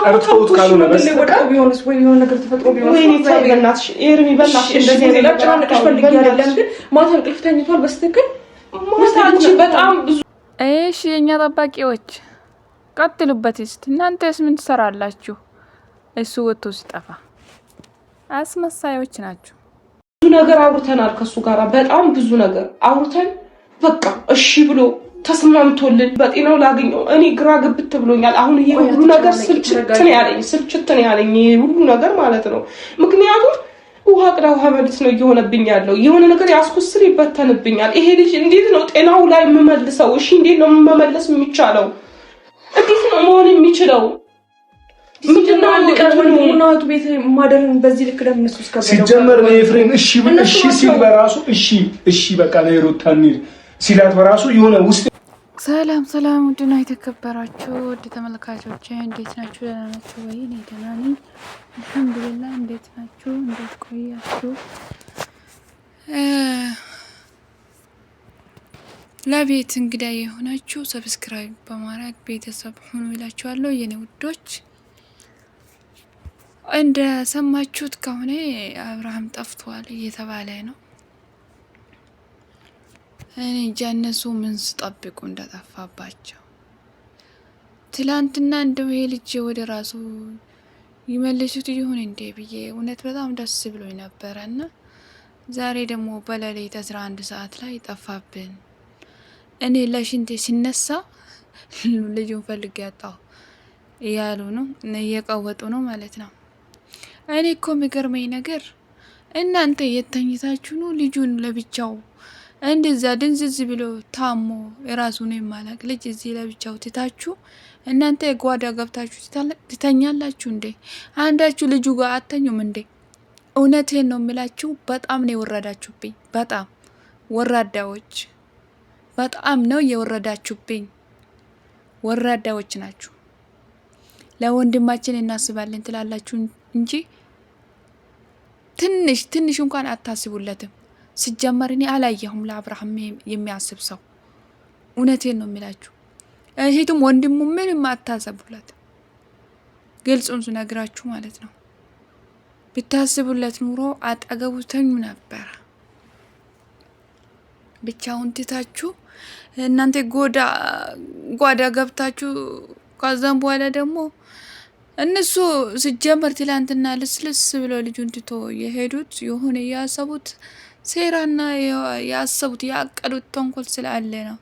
ጠርተውት ካልሆነ በስተቀር ቢሆንስ ወይ የሆነ ነገር ተፈጥሮ ቢሆንስ ወይ በእናትሽ ኤርሚ በእናትሽ እንደዚህ ነገር ላጨናንቅሽ ፈልጌ አይደለም ግን ማታ እንቅልፍ ተኝቷል በስተቀር ማታች በጣም ብዙ እሺ የኛ ጠባቂዎች ቀጥሉበት እስቲ እናንተስ ምን ትሰራላችሁ እሱ ወጥቶ ሲጠፋ አስመሳዮች ናችሁ ብዙ ነገር አውርተናል ከሱ ጋር በጣም ብዙ ነገር አውርተን በቃ እሺ ብሎ ተስማምቶልን በጤናው ላገኘው እኔ ግራ ግብት ብሎኛል አሁን ይሄ ሁሉ ነገር ስልችት ነው ያለኝ ሁሉ ነገር ማለት ነው ምክንያቱም ውሃ ቅዳ ውሃ መልስ ነው እየሆነብኝ ያለው የሆነ ነገር ያስኩስር ይበተንብኛል ይሄ ልጅ እንዴት ነው ጤናው ላይ መመልሰው እሺ እንዴት ነው መመለስ የሚቻለው እንዴት ነው መሆን የሚችለው ምንድነው አንቀርብናቱ ቤት ማደርን በዚህ ልክ ለምንሱ እስከበለው ሲጀመር ነው ኤፍሬም እሺ ሲል በራሱ እሺ በቃ ነው ሩታኒ ሲላት በራሱ የሆነ ውስጥ ሰላም ውድና የተከበራችሁ ውድ ተመልካቾቼ እንዴት ናችሁ ደህና ናችሁ ወይ እኔ ደህና ነኝ አልሐምዱሊላህ እንዴት ናችሁ እንዴት ቆያችሁ ለቤት እንግዳ የሆናችሁ ሰብስክራይብ በማድረግ ቤተሰብ ሁኑ እላችኋለሁ የኔ ውዶች እንደ ሰማችሁት ከሆነ አብርሃም ጠፍቷል እየተባለ ነው እኔ ጃነሱ ምን ስጠብቁ እንደጠፋባቸው ትላንትና እንደው ይሄ ልጅ ወደ ራሱ ይመልሱት ይሁን እንዴ ብዬ እውነት በጣም ደስ ብሎኝ ነበርና ዛሬ ደግሞ በሌሊት 11 ሰዓት ላይ ጠፋብን እኔ ለሽንቴ ሲነሳ ልጁን ፈልግ ያጣው እያሉ ነው እየቀወጡ ነው ማለት ነው እኔ እኮ የሚገርመኝ ነገር እናንተ የተኝታችሁ ነው ልጁን ለብቻው እንደዛ ድንዝዝ ብሎ ታሞ የራሱን የማላቅ ልጅ እዚህ ለብቻው ትታችሁ እናንተ ጓዳ ገብታችሁ ትተኛላችሁ እንዴ አንዳችሁ ልጁ ጋር አተኙም እንዴ እውነቴን ነው የምላችሁ በጣም ነው የወረዳችሁብኝ በጣም ወራዳዎች በጣም ነው የወረዳችሁብኝ ወራዳዎች ናችሁ ለወንድማችን እናስባለን ትላላችሁ እንጂ ትንሽ እንኳን አታስቡለትም ሲጀመር እኔ አላየሁም ለአብርሃም የሚያስብ ሰው እውነቴን ነው የሚላችሁ እህቱም ወንድሙ ምንም አታሰቡለት ግልጹን ስነግራችሁ ማለት ነው ብታስቡለት ኑሮ አጠገቡ ተኙ ነበር ብቻውን ትታችሁ እናንተ ጓዳ ገብታችሁ ከዛም በኋላ ደግሞ እነሱ ሲጀመር ትላንትና ልስልስ ብሎ ልጁን ትቶ የሄዱት የሆነ ያሰቡት ሴራና ያሰቡት ያቀዱት ተንኮል ስላለ ነው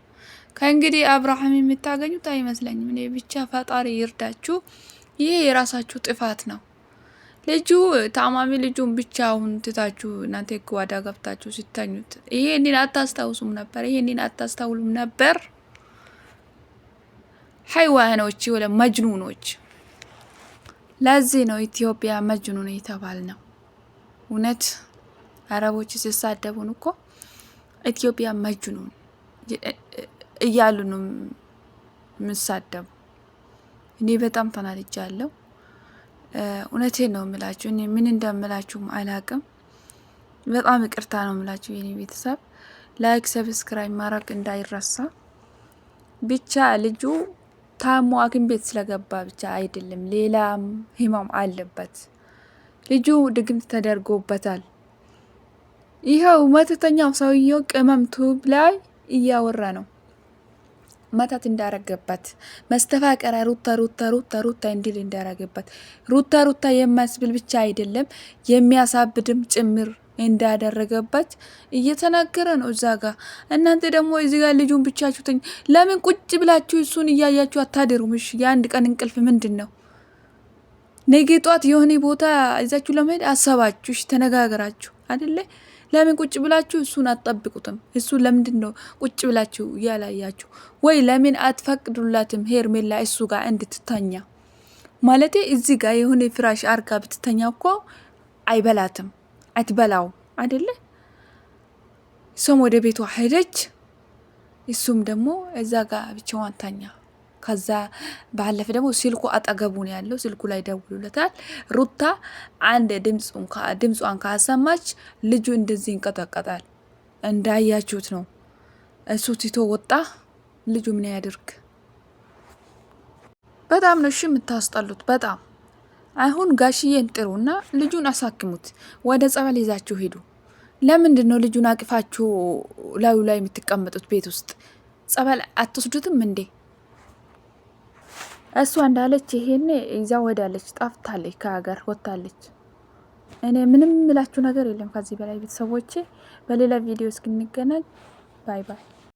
ከእንግዲህ አብርሃም የምታገኙት አይመስለኝም እኔ ብቻ ፈጣሪ ይርዳችሁ ይሄ የራሳችሁ ጥፋት ነው ልጁ ታማሚ ልጁን ብቻውን ትታችሁ እናንተ ጓዳ ገብታችሁ ሲተኙት ይሄንን አታስታውሱም ነበር ይሄንን አታስተውሉም ነበር ሐይዋኖች ወለ መጅኑኖች ለዚህ ነው ኢትዮጵያ መጅኑን የተባልነው እውነት አረቦች ሲሳደቡን እኮ ኢትዮጵያ መጅኑን እያሉ ነው ምሳደቡ እኔ በጣም ተናድጃለሁ እውነቴን ነው የምላችሁ እኔ ምን እንደምላችሁ አላቅም በጣም ይቅርታ ነው የምላችሁ የኔ ቤተሰብ ላይክ ሰብስክራይብ ማድረግ እንዳይረሳ ብቻ ልጁ ታሞ ሐኪም ቤት ስለገባ ብቻ አይደለም ሌላም ህመም አለበት ልጁ ድግምት ተደርጎበታል ይሄው መተተኛው ሰውየው ቅመምቱ ላይ እያወራ ነው መታት እንዳረገበት መስተፋቀራ ሩታ እንዲል እንዳረገበት ሩታ የማስብል ብቻ አይደለም የሚያሳብድም ጭምር እንዳደረገበት እየተናገረ ነው እዛ ጋር እናንተ ደግሞ እዚህ ጋር ልጁን ብቻችሁ ለምን ቁጭ ብላችሁ እሱን እያያችሁ አታደሩም እሺ የአንድ ቀን እንቅልፍ ምንድነው ነገ ጧት የሆነ ቦታ እዛችሁ ለመሄድ አሰባችሁ እሺ ተነጋገራችሁ አይደለ ለምን ቁጭ ብላችሁ እሱን አትጠብቁትም እሱ ለምንድነው ቁጭ ብላችሁ ያላያችሁ ወይ ለምን አትፈቅዱላትም ሄርሜላ እሱ ጋር እንድትተኛ ማለቴ እዚህ ጋር የሆነ ፍራሽ አርጋ ብትተኛ እኮ አይበላትም አትበላው አይደለ እሱም ወደ ቤቷ ሄደች እሱም ደግሞ እዛ ጋር ብቻዋን ተኛ ከዛ ባለፈ ደግሞ ስልኩ አጠገቡ ነው ያለው ስልኩ ላይ ደውሎለታል ሩታ አንድ ድምጿን ካሰማች ልጁ እንደዚህ እንቀጠቀጣል እንዳያችሁት ነው እሱ ትቶ ወጣ ልጁ ምን ያድርግ በጣም ነው እሺ የምታስጠሉት በጣም። አሁን ጋሽዬን ጥሩና ልጁን አሳክሙት፣ ወደ ጸበል ይዛችሁ ሂዱ። ለምንድን ነው ልጁን አቅፋችሁ ላዩ ላይ የምትቀመጡት ቤት ውስጥ? ጸበል አትወስዱትም እንዴ? እሷ እንዳለች ይሄኔ ይዛ ወዳለች፣ ጠፍታለች፣ ከሀገር ወጥታለች። እኔ ምንም ምላችሁ ነገር የለም ከዚህ በላይ ቤተሰቦቼ። በሌላ ቪዲዮ እስክንገናኝ ባይ ባይ።